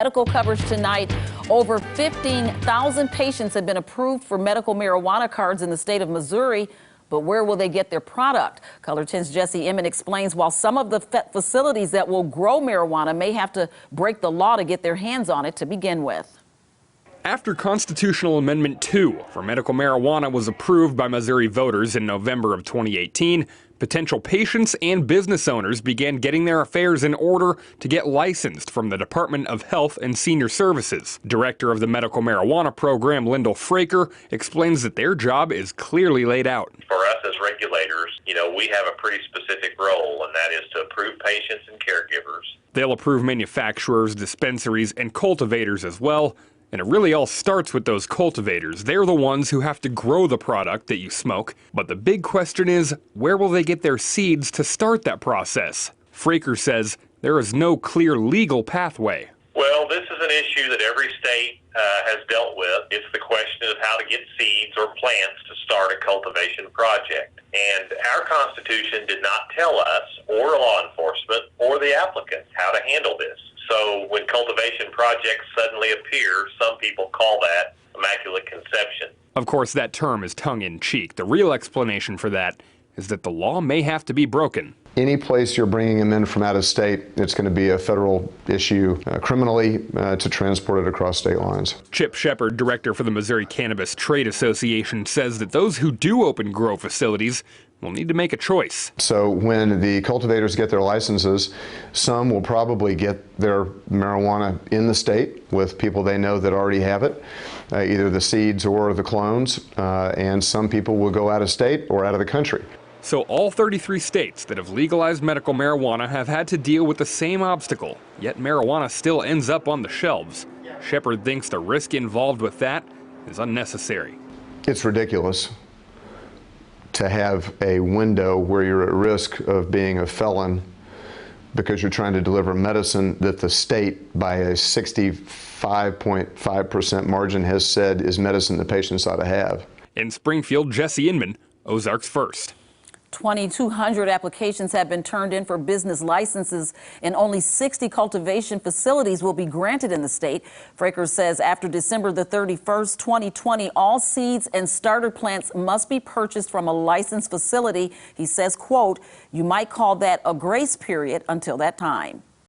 Medical coverage tonight. Over 15,000 patients have been approved for medical marijuana cards in the state of Missouri. But where will they get their product? Color 10's Jesse Inman explains while some of the facilities that will grow marijuana may have to break the law to get their hands on it to begin with. After Constitutional Amendment 2 for medical marijuana was approved by Missouri voters in November of 2018, potential patients and business owners began getting their affairs in order to get licensed from the Department of Health and Senior Services. Director of the medical marijuana program, Lyndall Fraker, explains that their job is clearly laid out. For us as regulators, we have a pretty specific role, and that is to approve patients and caregivers. They'll approve manufacturers, dispensaries, and cultivators as well. And it really all starts with those cultivators. They're the ones who have to grow the product that you smoke. But the big question is, where will they get their seeds to start that process? Fraker says there is no clear legal pathway. Well, this is an issue that every state has dealt with. It's the question of how to get seeds or plants to start a cultivation project. And our Constitution did not tell us, or law enforcement, or the applicants how to handle this. So when cultivation projects suddenly appear, some people call that immaculate conception. Of course, that term is tongue-in-cheek. The real explanation for that is that the law may have to be broken. Any place you're bringing them in from out of state, it's going to be a federal issue criminally to transport it across state lines. Chip Shepard, director for the Missouri Cannabis Trade Association, says that those who do open grow facilities will need to make a choice. So when the cultivators get their licenses, some will probably get their marijuana in the state with people they know that already have it, either the seeds or the clones, and some people will go out of state or out of the country. So all 33 states that have legalized medical marijuana have had to deal with the same obstacle, yet marijuana still ends up on the shelves. Shepard thinks the risk involved with that is unnecessary. It's ridiculous to have a window where you're at risk of being a felon because you're trying to deliver medicine that the state, by a 65.5% margin, has said is medicine the patients ought to have. In Springfield, Jesse Inman, Ozarks First. 2,200 applications have been turned in for business licenses, and only 60 cultivation facilities will be granted in the state. Fraker says after December the 31st, 2020, all seeds and starter plants must be purchased from a licensed facility. He says, quote, "You might call that a grace period until that time."